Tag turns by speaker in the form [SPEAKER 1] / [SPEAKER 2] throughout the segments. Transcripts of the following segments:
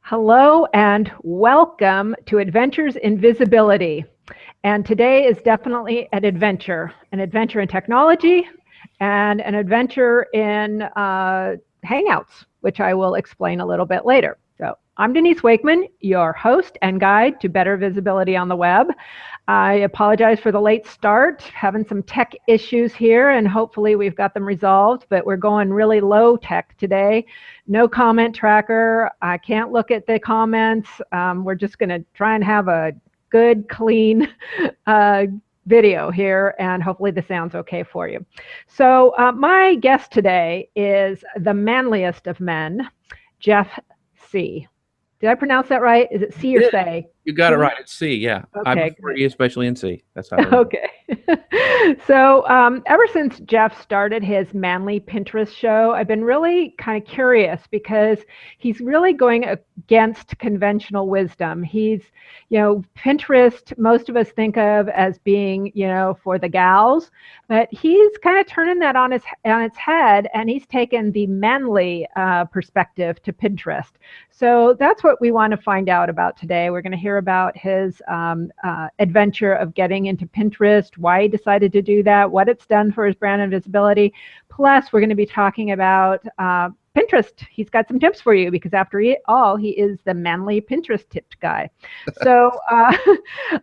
[SPEAKER 1] Hello and welcome to Adventures in Visibility. And today is definitely an adventure in technology and an adventure in Hangouts, which I will explain a little bit later. So I'm Denise Wakeman, your host and guide to better visibility on the web. I apologize for the late start, having some tech issues here, and hopefully we've got them resolved, but we're going really low tech today. No comment tracker. I can't look at the comments. We're just going to try and have a good, clean video here, and hopefully the sound's okay for you. So my guest today is the manliest of men, Jeff Sieh. Did I pronounce that right? Is it Sieh or Say?
[SPEAKER 2] You got it right. It's C, yeah.
[SPEAKER 1] Okay,
[SPEAKER 2] I prefer E, especially in C. That's how.
[SPEAKER 1] Okay. So ever since Jeff started his Manly Pinterest show, I've been really kind of curious because he's really going against conventional wisdom. Pinterest, most of us think of as being, for the gals, but he's kind of turning that on its head, and he's taken the manly perspective to Pinterest. So that's what we want to find out about today. We're going to hear about his adventure of getting into Pinterest, why he decided to do that, what it's done for his brand and visibility. Plus, we're going to be talking about Pinterest. He's got some tips for you because after all, he is the manly Pinterest tipped guy. So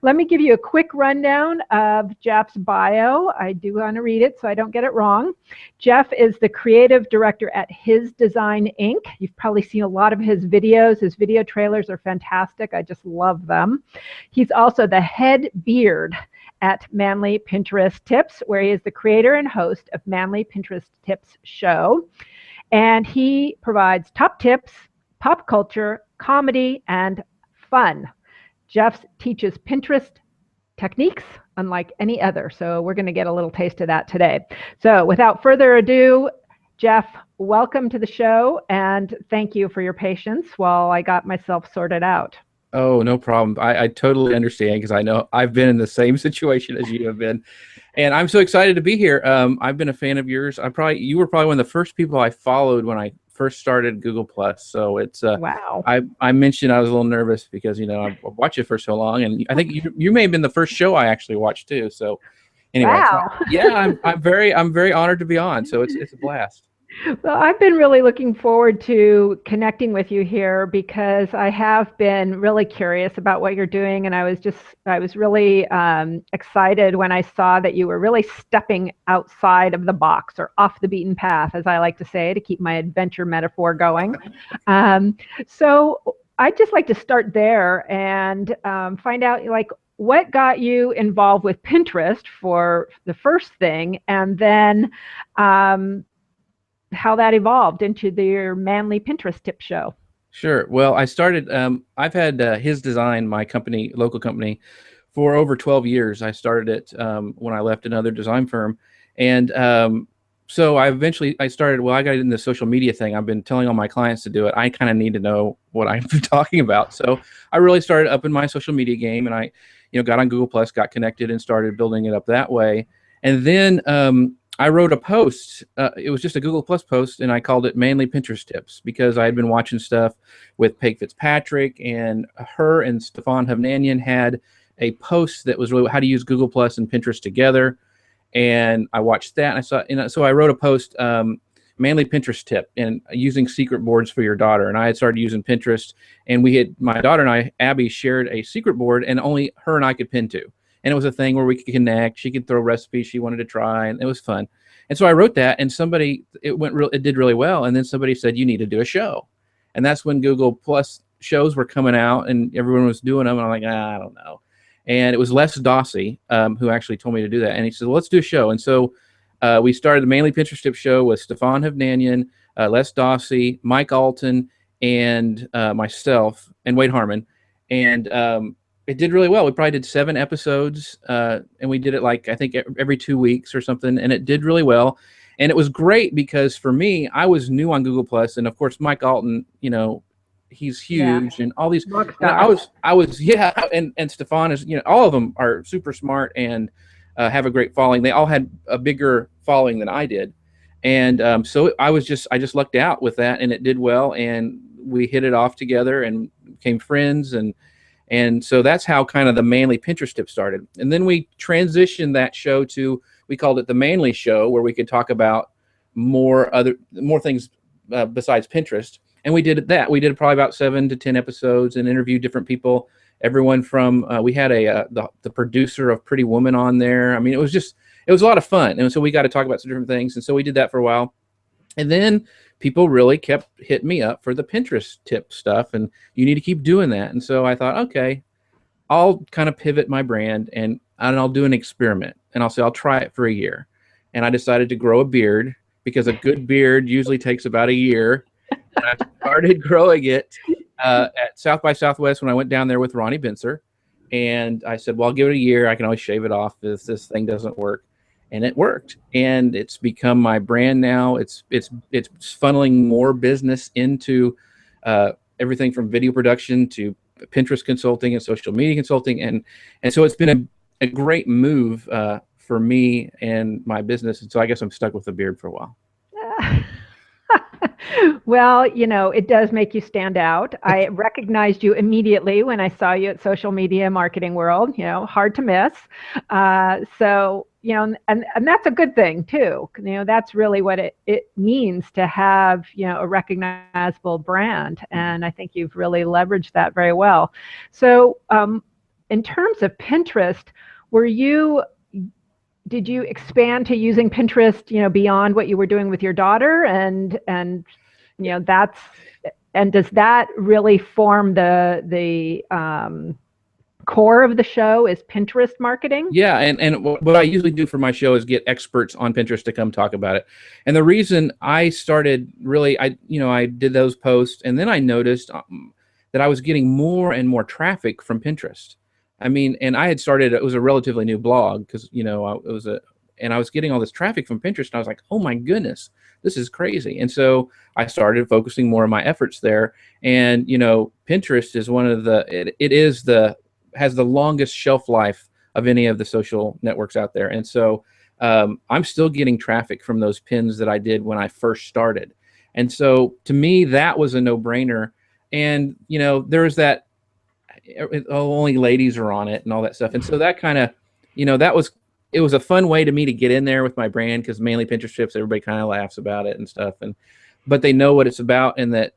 [SPEAKER 1] let me give you a quick rundown of Jeff's bio. I do want to read it so I don't get it wrong. Jeff is the creative director at His Design Inc. You've probably seen a lot of his videos. His video trailers are fantastic. I just love them. He's also the head beard at Manly Pinterest Tips, where he is the creator and host of Manly Pinterest Tips show. And he provides top tips, pop culture, comedy, and fun. Jeff teaches Pinterest techniques unlike any other. So we're going to get a little taste of that today. So without further ado, Jeff, welcome to the show. And thank you for your patience while I got myself sorted out.
[SPEAKER 2] Oh, no problem. I totally understand because I know I've been in the same situation as you have been. And I'm so excited to be here. I've been a fan of yours. You were probably one of the first people I followed when I first started Google Plus. So it's
[SPEAKER 1] wow.
[SPEAKER 2] I mentioned I was a little nervous because I've watched it for so long, and I think you may have been the first show I actually watched too. So anyway,
[SPEAKER 1] wow.
[SPEAKER 2] Yeah, I'm very honored to be on. So it's a blast.
[SPEAKER 1] Well, I've been really looking forward to connecting with you here because I have been really curious about what you're doing, and I was really excited when I saw that you were really stepping outside of the box or off the beaten path, as I like to say, to keep my adventure metaphor going. So I'd just like to start there and find out what got you involved with Pinterest for the first thing, and then how that evolved into your Manly Pinterest tip show.
[SPEAKER 2] Sure. Well, I started, I've had His Design, my company, local company, for over 12 years. I started it when I left another design firm. And so I started, I got into the social media thing. I've been telling all my clients to do it. I kind of need to know what I'm talking about. So I really started up in my social media game, and I, got on Google Plus, got connected, and started building it up that way. And then I wrote a post. It was just a Google Plus post, and I called it Manly Pinterest Tips because I had been watching stuff with Paige Fitzpatrick, and her and Stephan Hovnanian had a post that was really how to use Google Plus and Pinterest together. And I watched that, and I saw, so I wrote a post, Manly Pinterest Tip, and using secret boards for your daughter. And I had started using Pinterest, and my daughter and I, Abby, shared a secret board, and only her and I could pin to. And it was a thing where we could connect. She could throw recipes she wanted to try, and it was fun. And so I wrote that, and it did really well. And then somebody said, you need to do a show. And that's when Google Plus shows were coming out, and everyone was doing them. And I'm like, I don't know. And it was Dossey who actually told me to do that. And he said, well, let's do a show. And so we started the Manly Pinterest Tip show with Stephan Hovnanian, Dossey, Mike Allton, and myself, and Harmon. And it did really well. We probably did 7 episodes, and we did it I think every 2 weeks or something, and it did really well. And it was great because for me, I was new on Google Plus, and of course Mike Allton, he's huge, and all these. I was and Stephan is, all of them are super smart and have a great following. They all had a bigger following than I did, and so I just lucked out with that, and it did well. And we hit it off together and became friends. And so that's how kind of the Manly Pinterest tip started. And then we transitioned that show to, we called it the Manly Show, where we could talk about more things besides Pinterest. And we did that. We did probably about 7 to 10 episodes and interviewed different people. Everyone from we had the producer of Pretty Woman on there. I mean, it was a lot of fun. And so we got to talk about some different things. And so we did that for a while. And then people really kept hitting me up for the Pinterest tip stuff, and you need to keep doing that. And so I thought, okay, I'll kind of pivot my brand and I'll do an experiment, and I'll try it for a year. And I decided to grow a beard, because a good beard usually takes about a year. And I started growing it at South by Southwest when I went down there with Ronnie Bincer. And I said, well, I'll give it a year. I can always shave it off if this thing doesn't work. And it worked. And it's become my brand now. It's funneling more business into everything from video production to Pinterest consulting and social media consulting. And so it's been a great move for me and my business. And so I guess I'm stuck with the beard for a while.
[SPEAKER 1] Well, it does make you stand out. I recognized you immediately when I saw you at Social Media Marketing World, hard to miss. So, and that's a good thing too. That's really what it means to have, a recognizable brand. And I think you've really leveraged that very well. So in terms of Pinterest, did you expand to using Pinterest, beyond what you were doing with your daughter? And does that really form the core of the show, is Pinterest marketing?
[SPEAKER 2] Yeah, and what I usually do for my show is get experts on Pinterest to come talk about it. And the reason I started really, I did those posts, and then I noticed that I was getting more and more traffic from Pinterest. I mean, and I had started, it was a relatively new blog, because, and I was getting all this traffic from Pinterest, and I was like, oh my goodness, this is crazy. And so I started focusing more of my efforts there. And, Pinterest is one of has the longest shelf life of any of the social networks out there. And so I'm still getting traffic from those pins that I did when I first started. And so to me, that was a no-brainer. And, there's that, only ladies are on it and all that stuff. And so that kind of, it was a fun way to me to get in there with my brand, because mainly Pinterest trips, everybody kind of laughs about it and stuff. But they know what it's about, and that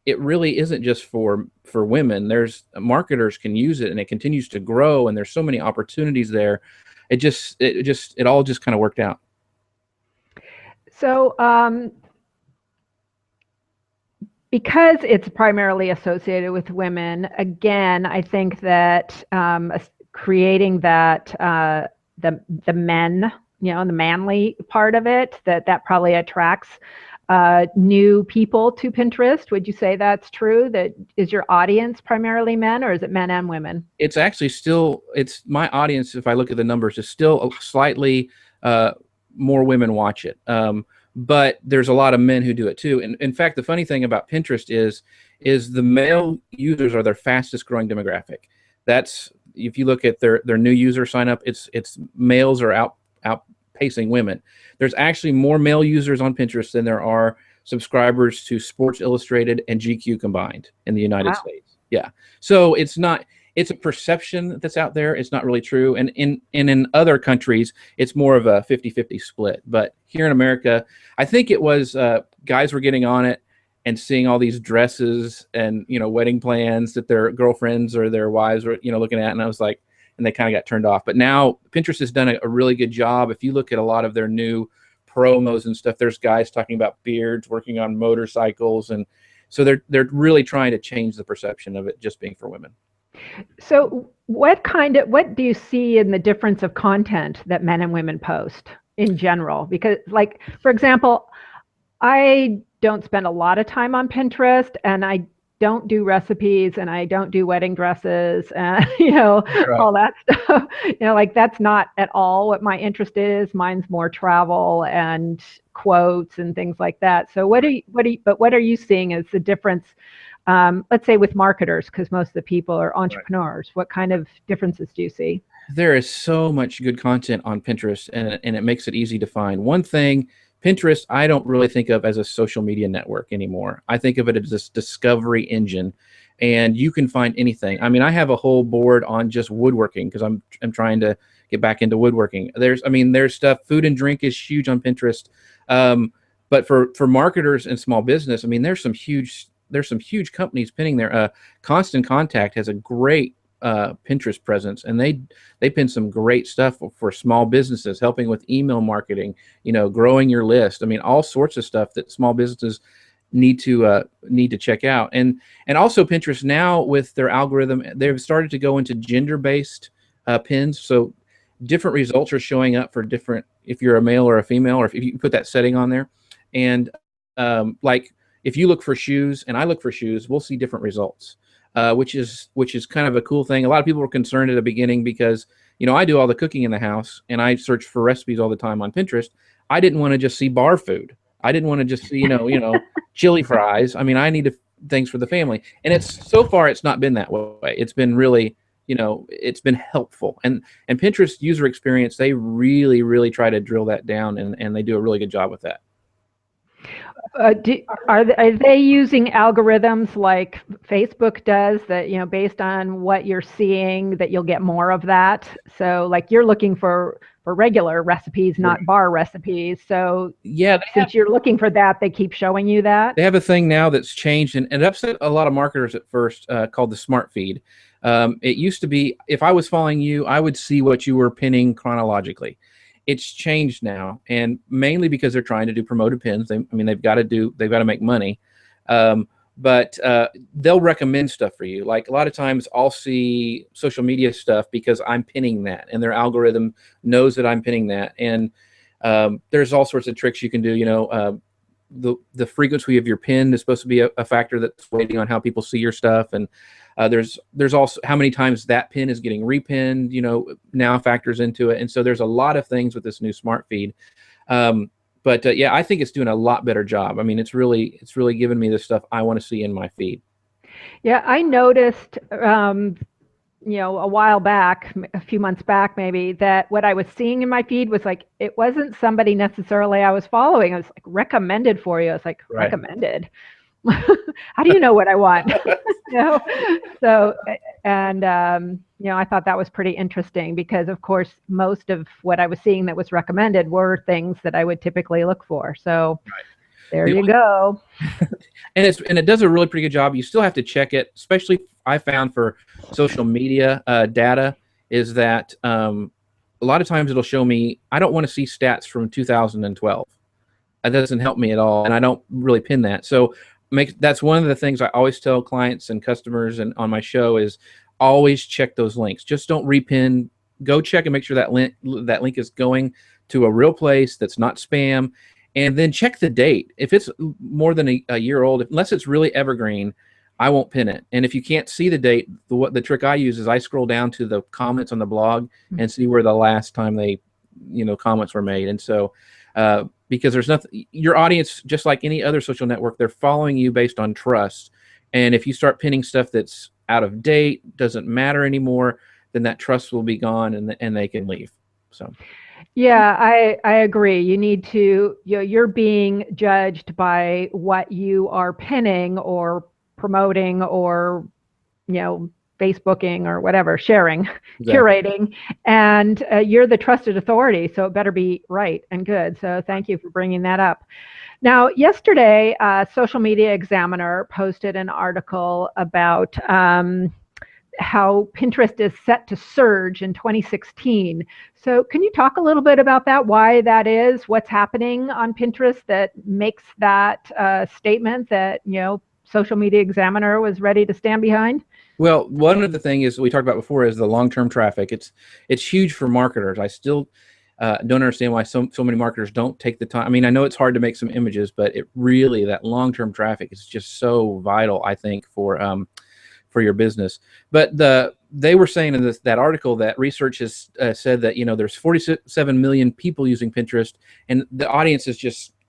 [SPEAKER 2] it really isn't just for women. There's marketers can use it, and it continues to grow, and there's so many opportunities there. It all just kind of worked out.
[SPEAKER 1] So, because it's primarily associated with women, again, I think that creating that the men, the manly part of it, that probably attracts new people to Pinterest. Would you say that's true? That is your audience primarily men, or is it men and women?
[SPEAKER 2] It's actually it's my audience, if I look at the numbers, is still slightly more women watch it. But there's a lot of men who do it too. And in fact, the funny thing about Pinterest is the male users are their fastest growing demographic. That's, if you look at their new user sign up, it's males are outpacing women. There's actually more male users on Pinterest than there are subscribers to Sports Illustrated and GQ combined in the United States. Yeah. So it's a perception that's out there. It's not really true. And in other countries, it's more of a 50-50 split. But here in America, I think it was guys were getting on it and seeing all these dresses and, wedding plans that their girlfriends or their wives were, looking at. And I was like, and they kind of got turned off. But now Pinterest has done a really good job. If you look at a lot of their new promos and stuff, there's guys talking about beards, working on motorcycles. And so they're really trying to change the perception of it just being for women.
[SPEAKER 1] So what do you see in the difference of content that men and women post in general? Because, like, for example, I don't spend a lot of time on Pinterest, and I don't do recipes, and I don't do wedding dresses, and
[SPEAKER 2] Right.
[SPEAKER 1] all that stuff. Like, that's not at all what my interest is. Mine's more travel and quotes and things like that. So what are you seeing as the difference? Let's say with marketers, because most of the people are entrepreneurs. Right. What kind of differences do you see?
[SPEAKER 2] There is so much good content on Pinterest, and it makes it easy to find. One thing Pinterest, I don't really think of as a social media network anymore. I think of it as this discovery engine, and you can find anything. I mean, I have a whole board on just woodworking because I'm trying to get back into woodworking. There's stuff. Food and drink is huge on Pinterest, but for marketers and small business, I mean, there's some huge companies pinning their Constant Contact has a great Pinterest presence, and they pin some great stuff for small businesses, helping with email marketing, growing your list. I mean, all sorts of stuff that small businesses need to check out. And also Pinterest now, with their algorithm, they've started to go into gender-based pins. So different results are showing up for different, if you're a male or a female, or if you put that setting on there. And like if you look for shoes and I look for shoes, we'll see different results. Which is kind of a cool thing. A lot of people were concerned at the beginning because, I do all the cooking in the house and I search for recipes all the time on Pinterest. I didn't want to just see bar food. I didn't want to just see, chili fries. I mean, I needed things for the family. And so far it's not been that way. It's been really, it's been helpful. And Pinterest user experience, they really, really try to drill that down, and they do a really good job with that.
[SPEAKER 1] Are they using algorithms like Facebook does that, based on what you're seeing, that you'll get more of that? So like you're looking for regular recipes, not bar recipes. So
[SPEAKER 2] yeah,
[SPEAKER 1] since you're looking for that, they keep showing you that.
[SPEAKER 2] They have a thing now that's changed, and it upset a lot of marketers at first, called the Smart Feed. It used to be, if I was following you, I would see what you were pinning chronologically. It's changed now, and mainly because they're trying to do promoted pins. They've got to make money, but they'll recommend stuff for you. Like a lot of times, I'll see social media stuff because I'm pinning that, and their algorithm knows that I'm pinning that. And there's all sorts of tricks you can do. The frequency of your pin is supposed to be a factor that's weighting on how people see your stuff, and there's also how many times that pin is getting repinned, now factors into it. And so there's a lot of things with this new Smart Feed. But yeah, I think it's doing a lot better job. I mean, it's really giving me the stuff I want to see in my feed.
[SPEAKER 1] Yeah, I noticed, a while back, a few months back maybe, that what I was seeing in my feed was like, it wasn't somebody necessarily I was following. It was like recommended for you. I was like,
[SPEAKER 2] right.
[SPEAKER 1] Recommended? How do you know what I want? So, and I thought that was pretty interesting because, of course, most of what I was seeing that was recommended were things that I would typically look for. So there you go.
[SPEAKER 2] And it does a really pretty good job. You still have to check it, especially I found for social media data, is that a lot of times it'll show me, I don't want to see stats from 2012. That doesn't help me at all, and I don't really pin that. So that's one of the things I always tell clients and customers and on my show is always check those links. Just don't repin. Go check and make sure that link is going to a real place that's not spam, and then check the date. If it's more than a year old, unless it's really evergreen, I won't pin it. And if you can't see the date, the trick I use is I scroll down to the comments on the blog and see where the last time they, comments were made. And so because there's nothing, your audience, just like any other social network, they're following you based on trust. And if you start pinning stuff that's out of date, doesn't matter anymore, then that trust will be gone, and they can leave. So
[SPEAKER 1] yeah, I agree. You need to, you're being judged by what you are pinning or promoting or, Facebooking or whatever, sharing, exactly. Curating, and you're the trusted authority, so it better be right and good. So thank you for bringing that up. Now, yesterday, Social Media Examiner posted an article about how Pinterest is set to surge in 2016. So can you talk a little bit about that, why that is, what's happening on Pinterest that makes that statement that, Social Media Examiner was ready to stand behind?
[SPEAKER 2] Well, one of the things we talked about before is the long-term traffic. It's huge for marketers. I still don't understand why so many marketers don't take the time. I mean, I know it's hard to make some images, but it really, that long-term traffic is just so vital, I think, for your business. But they were saying in that article that research has said that there's 47 million people using Pinterest, and the audience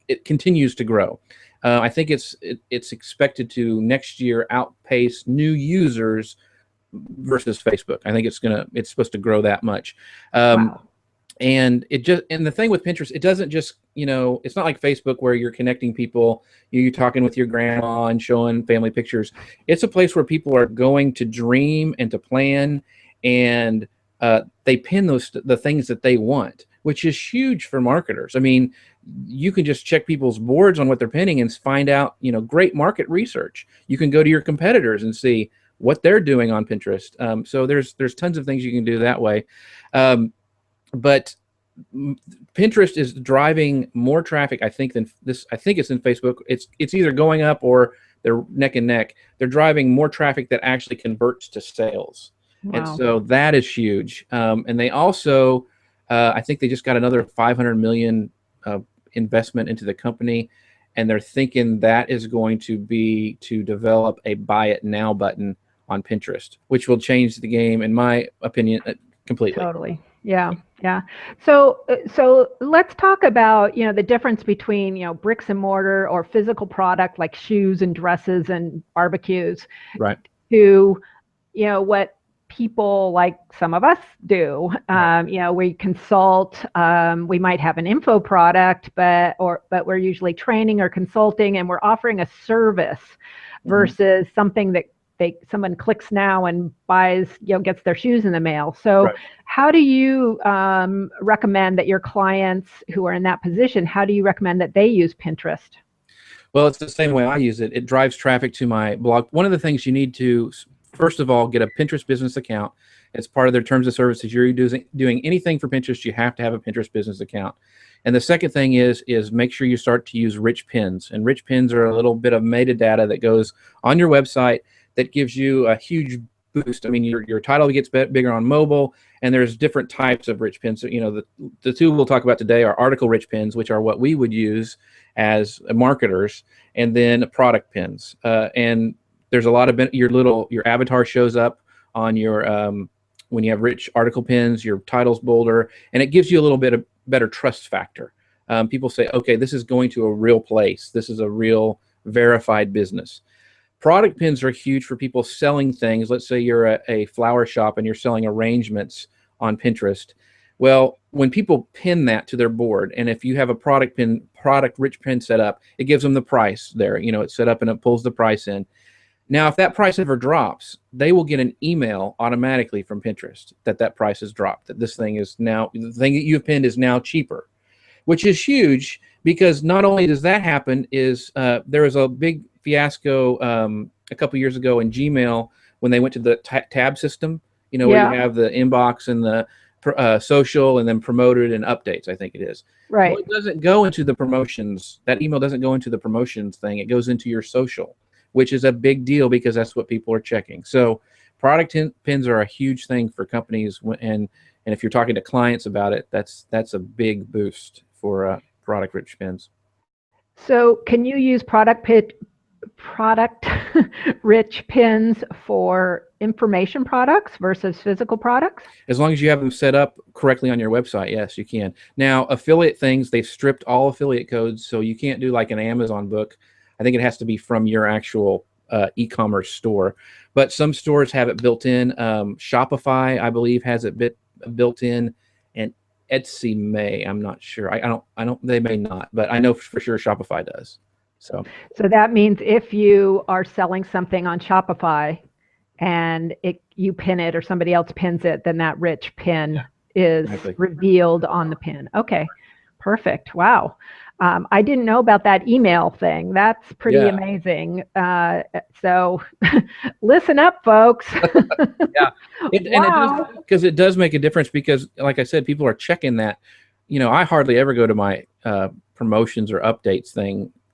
[SPEAKER 2] it continues to grow. I think it's expected to next year outpace new users versus Facebook. I think it's supposed to grow that much.
[SPEAKER 1] Wow.
[SPEAKER 2] And the thing with Pinterest, it doesn't just, it's not like Facebook where you're connecting people, you're talking with your grandma and showing family pictures. It's a place where people are going to dream and to plan, and they pin the things that they want, which is huge for marketers. I mean, you can just check people's boards on what they're pinning and find out, great market research. You can go to your competitors and see what they're doing on Pinterest. So there's tons of things you can do that way. But Pinterest is driving more traffic, I think, than this. I think it's in Facebook. It's either going up or they're neck and neck. They're driving more traffic that actually converts to sales. Wow. And so that is huge. And they also, I think they just got another 500 million investment into the company, and they're thinking that is going to be to develop a buy it now button on Pinterest, which will change the game, in my opinion, completely.
[SPEAKER 1] Totally. Yeah. Yeah. So let's talk about, the difference between, bricks and mortar or physical product like shoes and dresses and barbecues,
[SPEAKER 2] right,
[SPEAKER 1] to, what people like some of us do. Right. We consult, we might have an info product, but we're usually training or consulting, and we're offering a service versus something that someone clicks now and buys, gets their shoes in the mail. So right. How do you recommend that your clients who are in that position, how do you recommend that they use Pinterest?
[SPEAKER 2] Well, it's the same way I use it. It drives traffic to my blog. One of the things you need to, first of all, get a Pinterest business account. It's part of their terms of service. If you're doing anything for Pinterest, you have to have a Pinterest business account. And the second thing is make sure you start to use rich pins. And rich pins are a little bit of metadata that goes on your website that gives you a huge boost. I mean, your title gets bigger on mobile, and there's different types of rich pins. So, the two we'll talk about today are article rich pins, which are what we would use as marketers, and then product pins. And there's a lot of your avatar shows up on your when you have rich article pins, your title's bolder, and it gives you a little bit of better trust factor. People say, okay, this is going to a real place. This is a real verified business. Product pins are huge for people selling things. Let's say you're a flower shop and you're selling arrangements on Pinterest. Well, when people pin that to their board, and if you have a product rich pin set up, it gives them the price there. It's set up and it pulls the price in. Now, if that price ever drops, they will get an email automatically from Pinterest that price has dropped, that this thing is now, the thing that you've pinned is now cheaper, which is huge, because not only does that happen, there was a big fiasco a couple years ago in Gmail when they went to the tab system, where you have the inbox and the social and then promoted and updates, I think it is. Right. Well, it doesn't go into the promotions. That email doesn't go into the promotions thing. It goes into your social, which is a big deal because that's what people are checking. So product pins are a huge thing for companies, and if you're talking to clients about it, that's a big boost for product rich pins.
[SPEAKER 1] So can you use product rich pins for information products versus physical products?
[SPEAKER 2] As long as you have them set up correctly on your website, yes, you can. Now, affiliate things, they've stripped all affiliate codes, so you can't do like an Amazon book. I think it has to be from your actual e-commerce store. But some stores have it built in. Shopify, I believe, has it built in, and Etsy may. I'm not sure. I don't. They may not, but I know for sure Shopify does. So
[SPEAKER 1] that means if you are selling something on Shopify and you pin it or somebody else pins it, then that rich pin is revealed on the pin. Okay, perfect. Wow. I didn't know about that email thing. That's pretty amazing. So listen up, folks.
[SPEAKER 2] Yeah, because it does make a difference, because like I said, people are checking that. I hardly ever go to my promotions or updates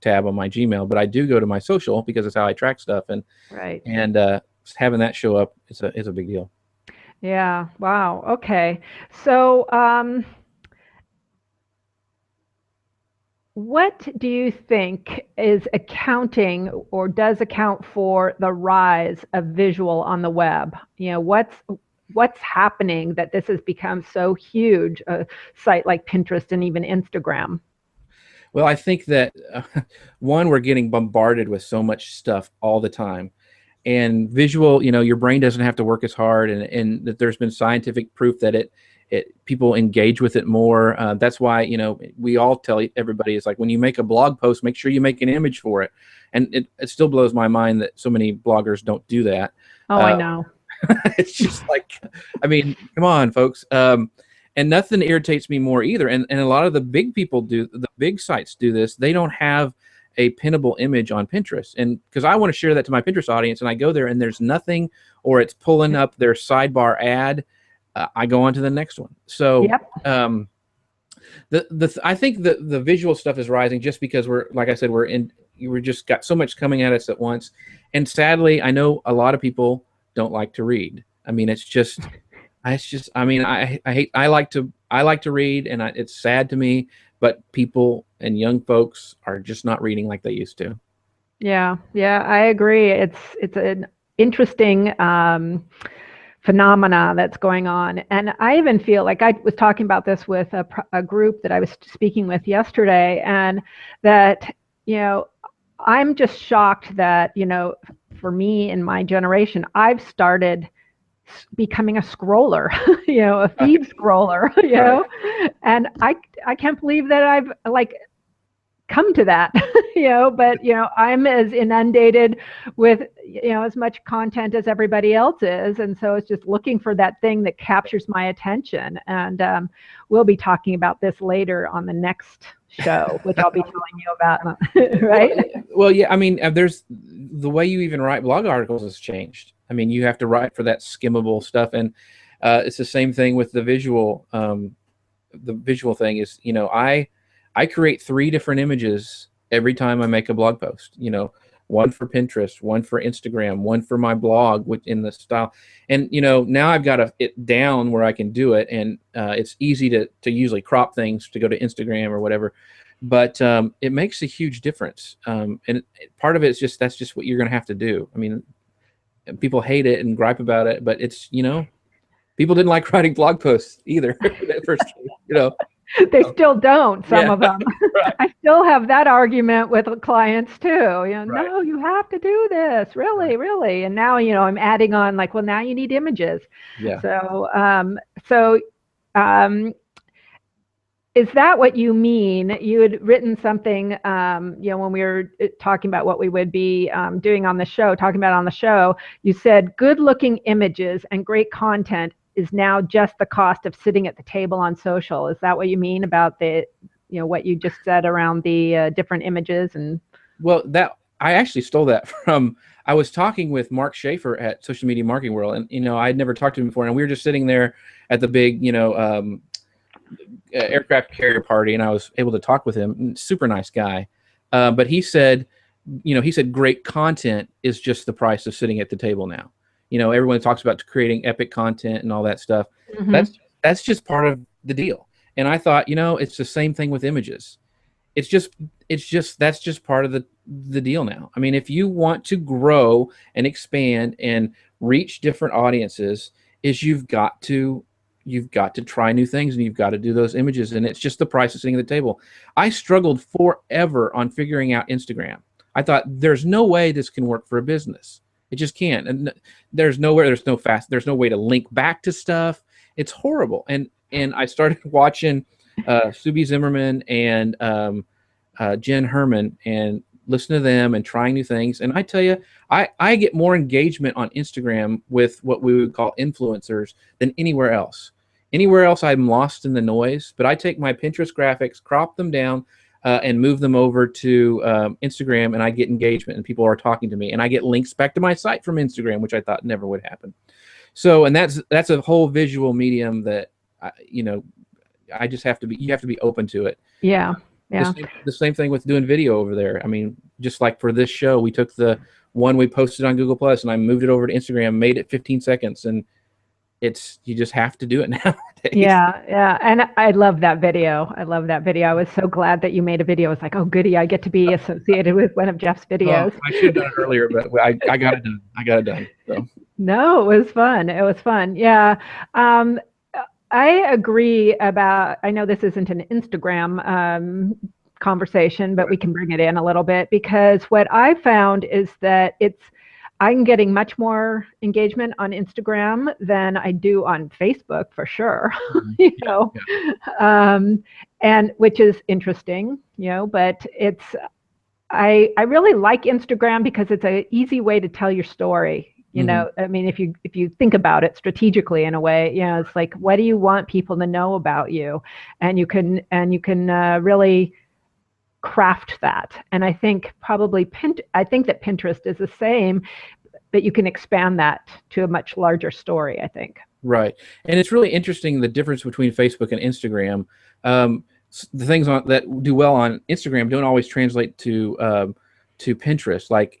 [SPEAKER 2] tab on my Gmail, but I do go to my social because it's how I track stuff, and having that show up is a big deal.
[SPEAKER 1] Yeah. Wow. Okay. So what do you think is accounting or does account for the rise of visual on the web? What's happening that this has become so huge, a site like Pinterest and even Instagram?
[SPEAKER 2] Well, I think that one, we're getting bombarded with so much stuff all the time, and visual, your brain doesn't have to work as hard, and that there's been scientific proof that people engage with it more. That's why, you know, we all tell everybody, it's like, when you make a blog post, make sure you make an image for it. And it still blows my mind that so many bloggers don't do that.
[SPEAKER 1] Oh, I know.
[SPEAKER 2] It's just like, I mean, come on, folks. And nothing irritates me more either. And a lot of the big people do, the big sites do this. They don't have a pinnable image on Pinterest. And because I want to share that to my Pinterest audience, and I go there and there's nothing, or it's pulling up their sidebar ad, I go on to the next one. So
[SPEAKER 1] yep.
[SPEAKER 2] I think the visual stuff is rising just because we're, like I said, we're just got so much coming at us at once. And sadly, I know a lot of people don't like to read. I mean, I mean, I like to read, and it's sad to me, but people and young folks are just not reading like they used to.
[SPEAKER 1] Yeah, I agree. It's an interesting phenomena that's going on. And I even feel like, I was talking about this with a group that I was speaking with yesterday, and that, you know, I'm just shocked that, you know, for me in my generation, I've started becoming a scroller, you know, a feed scroller, you know, and I can't believe that I've like come to that, you know, but, you know, I'm as inundated with, you know, as much content as everybody else is. And so it's just looking for that thing that captures my attention. And we'll be talking about this later on the next show, which I'll be telling you about, right?
[SPEAKER 2] Well, yeah, I mean, there's the way you even write blog articles has changed. I mean, you have to write for that skimmable stuff. And it's the same thing with the visual. The visual thing is, you know, I create 3 different images every time I make a blog post, you know, one for Pinterest, one for Instagram, one for my blog in the style. And, you know, now I've got it down where I can do it. And it's easy to usually crop things to go to Instagram or whatever. But it makes a huge difference. And part of it is just, that's just what you're going to have to do. I mean, people hate it and gripe about it, but it's, you know, people didn't like writing blog posts either at first, you know.
[SPEAKER 1] They still don't, some of them.
[SPEAKER 2] Right.
[SPEAKER 1] I still have that argument with clients too. You know,
[SPEAKER 2] Right.
[SPEAKER 1] no, you have to do this, really, really. And now, you know, I'm adding on like, well, now you need images.
[SPEAKER 2] Yeah.
[SPEAKER 1] So, is that what you mean? You had written something, you know, when we were talking about what we would be doing on the show, you said good-looking images and great content is now just the cost of sitting at the table on social. Is that what you mean about the, you know, what you just said around the different images? And
[SPEAKER 2] well, that I actually stole that from, I was talking with Mark Schaefer at Social Media Marketing World, and, you know, I'd never talked to him before, and we were just sitting there at the big, you know, aircraft carrier party, and I was able to talk with him. Super nice guy. But he said, you know, great content is just the price of sitting at the table now. You know, everyone talks about creating epic content and all that stuff. Mm-hmm. That's just part of the deal. And I thought, you know, it's the same thing with images. It's just that's just part of the deal now. I mean, if you want to grow and expand and reach different audiences, you've got to try new things, and you've got to do those images. And it's just the price of sitting at the table. I struggled forever on figuring out Instagram. I thought, there's no way this can work for a business. It just can't. And there's no way to link back to stuff. It's horrible. And I started watching Subi Zimmerman and Jen Harmon, and listen to them and trying new things. And I tell you, I get more engagement on Instagram with what we would call influencers than anywhere else. Anywhere else, I'm lost in the noise. But I take my Pinterest graphics, crop them down, and move them over to Instagram, and I get engagement, and people are talking to me, and I get links back to my site from Instagram, which I thought never would happen. So, and that's a whole visual medium that you know, you have to be open to it.
[SPEAKER 1] Yeah. Yeah.
[SPEAKER 2] The same thing with doing video over there. I mean, just like for this show, we took the one we posted on Google Plus, and I moved it over to Instagram, made it 15 seconds, and you just have to do it nowadays.
[SPEAKER 1] Yeah. And I love that video. I was so glad that you made a video. It's like, oh, goody, I get to be associated with one of Jeff's videos.
[SPEAKER 2] Oh, I should have done it earlier, but I got it done. So.
[SPEAKER 1] No, it was fun. Yeah. I agree about, I know this isn't an Instagram conversation, but we can bring it in a little bit, because what I found is that I'm getting much more engagement on Instagram than I do on Facebook, for sure. you know, and which is interesting, but I really like Instagram because it's an easy way to tell your story. I mean, if you think about it strategically in a way, it's like, what do you want people to know about you, and you can really craft that. And I think probably I think that Pinterest is the same, but you can expand that to a much larger story, I think.
[SPEAKER 2] Right, and it's really interesting the difference between Facebook and Instagram. The things that do well on Instagram don't always translate to Pinterest. Like,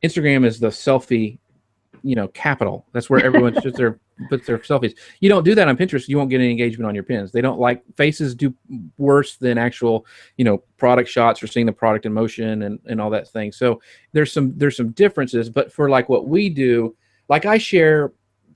[SPEAKER 2] Instagram is the selfie capital. That's where everyone puts their selfies. You don't do that on Pinterest, you won't get any engagement on your pins. They don't like faces do worse than actual, product shots or seeing the product in motion and all that thing. So there's some differences, but for like what we do, like I share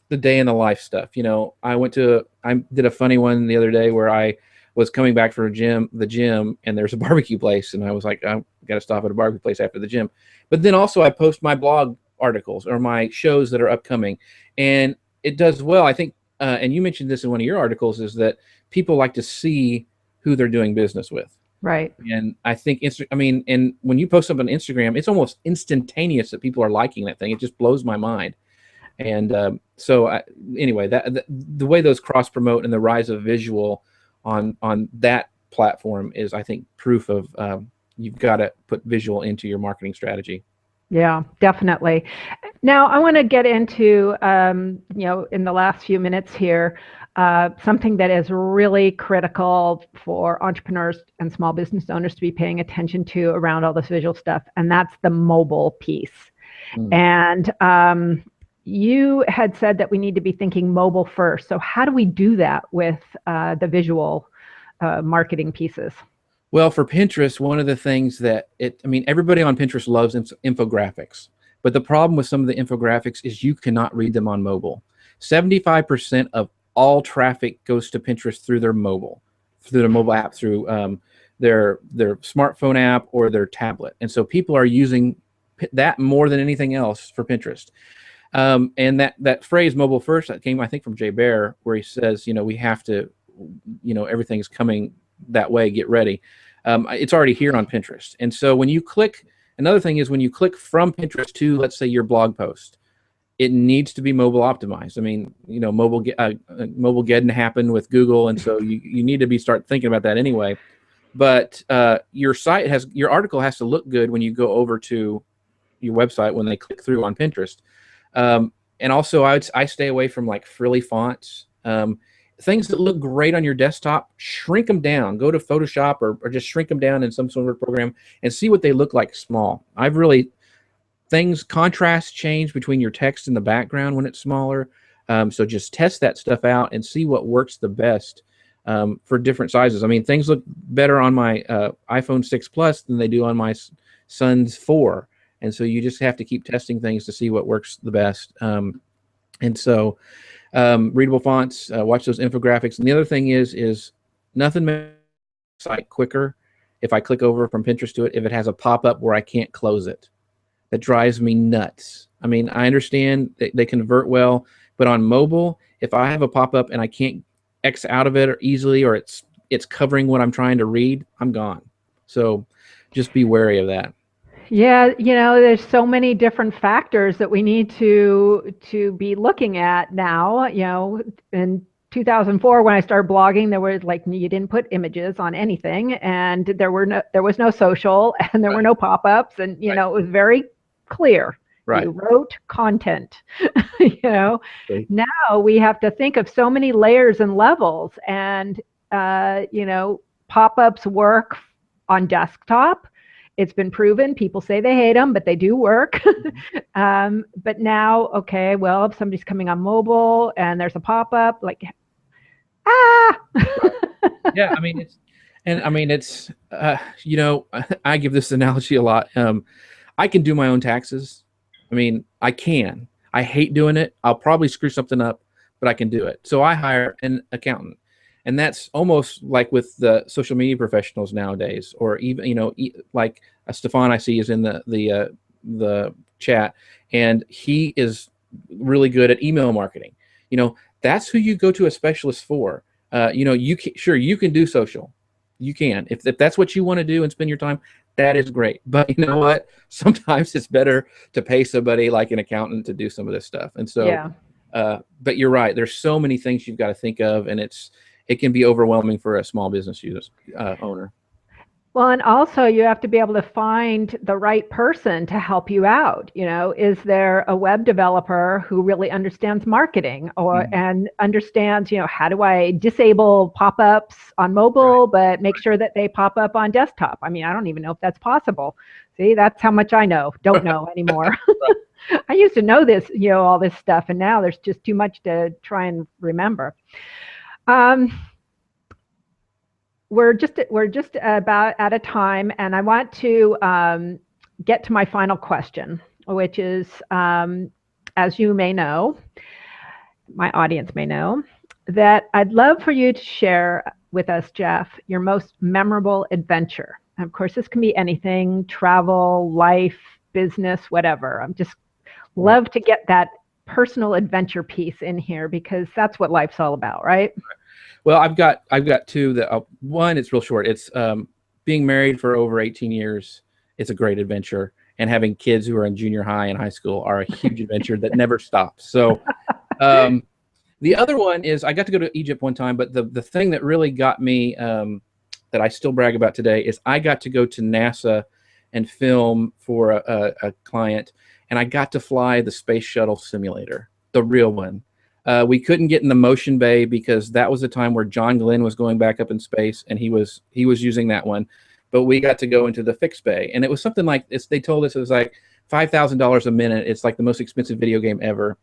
[SPEAKER 2] the day in the life stuff. I did a funny one the other day where I was coming back from the gym, and there's a barbecue place, and I was like, I got to stop at a barbecue place after the gym. But then also I post my blog articles or my shows that are upcoming, and it does well, I think. And you mentioned this in one of your articles, is that people like to see who they're doing business with.
[SPEAKER 1] Right.
[SPEAKER 2] And I think and when you post something on Instagram, it's almost instantaneous that people are liking that thing. It just blows my mind. And anyway, the way those cross promote and the rise of visual on that platform is, I think, proof of you've got to put visual into your marketing strategy.
[SPEAKER 1] Yeah, definitely. Now, I want to get into, in the last few minutes here, something that is really critical for entrepreneurs and small business owners to be paying attention to around all this visual stuff, and that's the mobile piece. And you had said that we need to be thinking mobile first. So how do we do that with the visual marketing pieces?
[SPEAKER 2] Well, for Pinterest, one of the things that everybody on Pinterest loves infographics, but the problem with some of the infographics is you cannot read them on mobile. 75% of all traffic goes to Pinterest through their mobile app, through their smartphone app or their tablet. And so people are using that more than anything else for Pinterest. And that phrase "mobile first" that came, I think, from Jay Baer, where he says, we have to, everything's coming that way, get ready. It's already here on Pinterest. And so when you click, another thing is when you click from Pinterest to, let's say, your blog post, it needs to be mobile optimized. Mobile-geddon happened with Google, and so you need to start thinking about that anyway. But your article has to look good when you go over to your website when they click through on Pinterest. And also, I stay away from like frilly fonts. Things that look great on your desktop, shrink them down. Go to Photoshop or just shrink them down in some sort of program and see what they look like small. Contrast change between your text and the background when it's smaller. So just test that stuff out and see what works the best for different sizes. Things look better on my iPhone 6 Plus than they do on my son's 4. And so you just have to keep testing things to see what works the best. And so readable fonts, watch those infographics. And the other thing is nothing makes the site quicker if I click over from Pinterest to it, if it has a pop-up where I can't close it. That drives me nuts. I understand they convert well, but on mobile, if I have a pop-up and I can't X out of it or easily, or it's covering what I'm trying to read, I'm gone. So just be wary of that.
[SPEAKER 1] Yeah, there's so many different factors that we need to be looking at now. In 2004, when I started blogging, there was you didn't put images on anything, and there was no social, and there were no pop-ups, and it was very clear.
[SPEAKER 2] Right.
[SPEAKER 1] You wrote content. Now we have to think of so many layers and levels, and pop-ups work on desktop. It's been proven. People say they hate them, but they do work. But now, okay, well, if somebody's coming on mobile and there's a pop-up,
[SPEAKER 2] Yeah, I give this analogy a lot. I can do my own taxes. I can. I hate doing it. I'll probably screw something up, but I can do it. So I hire an accountant. And that's almost like with the social media professionals nowadays, or even, like Stephan I see is in the the chat, and he is really good at email marketing. You know, that's who you go to a specialist for. You know, you can, sure, you can do social. You can. If that's what you want to do and spend your time, that is great. But you know what? Sometimes it's better to pay somebody like an accountant to do some of this stuff. And so,
[SPEAKER 1] Yeah.
[SPEAKER 2] but you're right. There's so many things you've got to think of, and it can be overwhelming for a small business owner.
[SPEAKER 1] Well, and also you have to be able to find the right person to help you out. You know, is there a web developer who really understands marketing and understands, you know, how do I disable pop-ups on mobile, but make sure that they pop up on desktop? I mean, I don't even know if that's possible. See, that's how much I don't know anymore. I used to know this, you know, all this stuff, and now there's just too much to try and remember. We're just about out of time, and I want to get to my final question, which is, as you may know, my audience may know, that I'd love for you to share with us, Jeff, your most memorable adventure. And of course, this can be anything: travel, life, business, whatever. I'm just love to get that personal adventure piece in here, because that's what life's all about, right?
[SPEAKER 2] Well, I've got two that one, it's real short. It's being married for over 18 years. It's a great adventure, and having kids who are in junior high and high school are a huge adventure that never stops. So the other one is I got to go to Egypt one time, but the thing that really got me that I still brag about today is I got to go to NASA and film for a client, and I got to fly the space shuttle simulator, the real one. We couldn't get in the motion bay because that was the time where John Glenn was going back up in space, and he was using that one. But we got to go into the fixed bay, and it was something like this. They told us it was like $5,000 a minute. It's like the most expensive video game ever.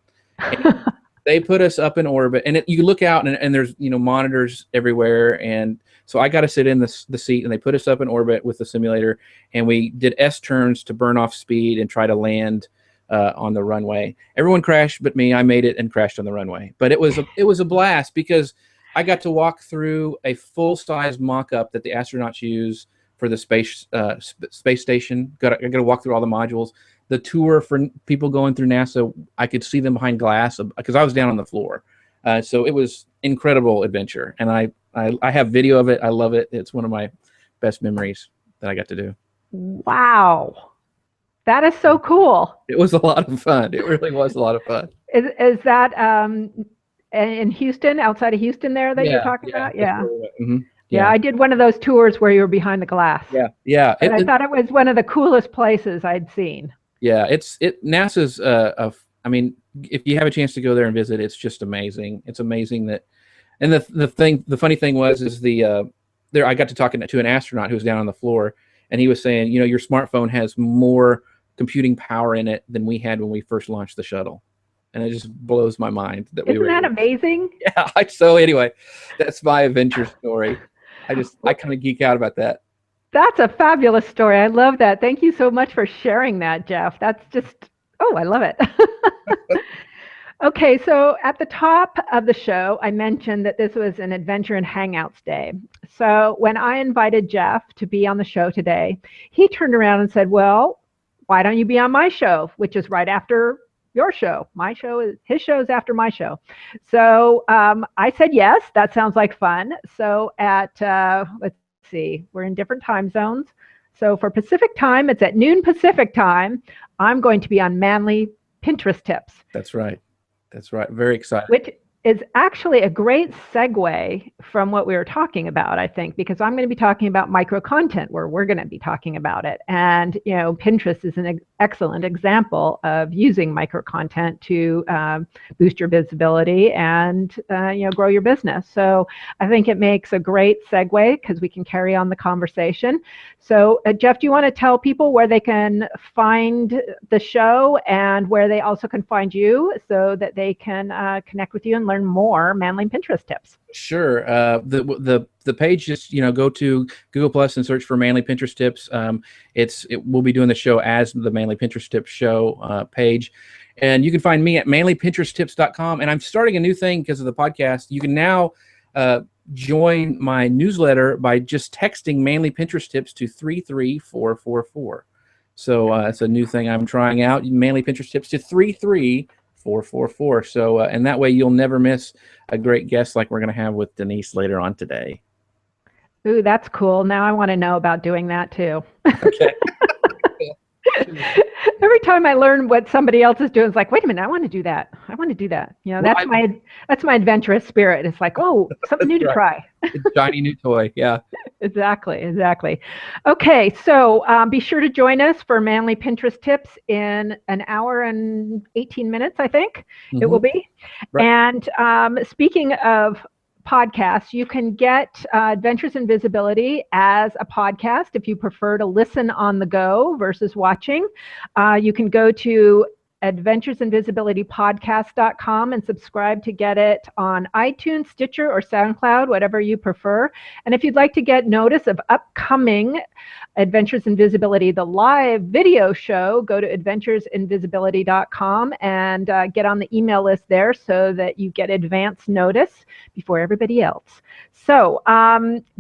[SPEAKER 2] They put us up in orbit, and you look out, and there's, you know, monitors everywhere. And so I got to sit in the seat, and they put us up in orbit with the simulator, and we did S turns to burn off speed and try to land on the runway. Everyone crashed but me. I made it and crashed on the runway. But it was a blast, because I got to walk through a full-size mock-up that the astronauts use for the space station. I got to walk through all the modules. The tour for people going through NASA, I could see them behind glass because I was down on the floor. So it was incredible adventure, and I have video of it. I love it. It's one of my best memories that I got to do.
[SPEAKER 1] Wow. That is so cool.
[SPEAKER 2] It was a lot of fun. It really was a lot of fun.
[SPEAKER 1] Is that in Houston, outside of Houston there that you're talking about? Yeah. Yeah, I did one of those tours where you were behind the glass.
[SPEAKER 2] Yeah.
[SPEAKER 1] And I thought it was one of the coolest places I'd seen.
[SPEAKER 2] Yeah, NASA's, I mean, if you have a chance to go there and visit, it's just amazing. It's amazing that, and the funny thing was I got to talking to an astronaut who was down on the floor, and he was saying, you know, your smartphone has more computing power in it than we had when we first launched the shuttle. And it just blows my mind that
[SPEAKER 1] Isn't that amazing?
[SPEAKER 2] Yeah. So anyway, that's my adventure story. I kind of geek out about that.
[SPEAKER 1] That's a fabulous story. I love that. Thank you so much for sharing that, Jeff. That's just, I love it. Okay, so at the top of the show, I mentioned that this was an Adventure in Hangouts Day. So when I invited Jeff to be on the show today, he turned around and said, well, why don't you be on my show, which is right after your show. His show is after my show. So I said, yes, that sounds like fun. So at, let's see, we're in different time zones. So for Pacific time, it's at noon Pacific time. I'm going to be on Manly Pinterest tips.
[SPEAKER 2] That's right. Very excited.
[SPEAKER 1] Which is actually a great segue from what we were talking about, I think, because I'm going to be talking about microcontent, where we're going to be talking about it. And, you know, Pinterest is an excellent example of using microcontent to boost your visibility and, you know, grow your business. So I think it makes a great segue because we can carry on the conversation. So Jeff, do you want to tell people where they can find the show and where they also can find you so that they can connect with you and learn more Manly Pinterest tips?
[SPEAKER 2] Sure. The page, just, you know, go to Google Plus and search for Manly Pinterest Tips. We'll be doing the show as the Manly Pinterest Tips show page. And you can find me at manlypinteresttips.com. And I'm starting a new thing because of the podcast. You can now join my newsletter by just texting Manly Pinterest Tips to 33444. So it's a new thing I'm trying out. Manly Pinterest tips to 33444. So and that way you'll never miss a great guest like we're going to have with Denise later on today.
[SPEAKER 1] Ooh, that's cool. Now I want to know about doing that too.
[SPEAKER 2] Okay.
[SPEAKER 1] Every time I learn what somebody else is doing, it's like, wait a minute, I want to do that. I want to do that. You know, that's my adventurous spirit. It's like, oh, something new to try.
[SPEAKER 2] Shiny new toy. Yeah.
[SPEAKER 1] Exactly. Okay, so be sure to join us for Manly Pinterest Tips in an hour and 18 minutes, I think it will be. Right. And speaking of podcasts, you can get Adventures in Visibility as a podcast if you prefer to listen on the go versus watching. You can go to adventuresinvisibilitypodcast.com and subscribe to get it on iTunes, Stitcher, or SoundCloud, whatever you prefer. And if you'd like to get notice of upcoming Adventures in Visibility, the live video show, go to adventuresinvisibility.com and get on the email list there so that you get advance notice before everybody else. So,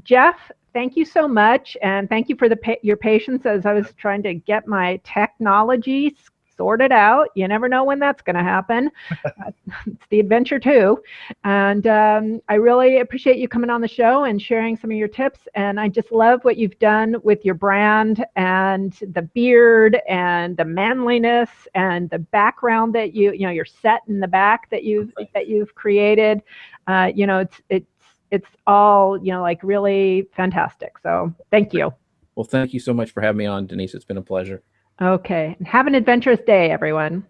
[SPEAKER 1] Jeff, thank you so much, and thank you for your patience as I was trying to get my technology sorted out. You never know when that's going to happen. It's the adventure too. And I really appreciate you coming on the show and sharing some of your tips. And I just love what you've done with your brand and the beard and the manliness and the background that your set in the back that you've created. It's all, like really fantastic. So thank you.
[SPEAKER 2] Well, thank you so much for having me on, Denise. It's been a pleasure.
[SPEAKER 1] Okay. Have an adventurous day, everyone.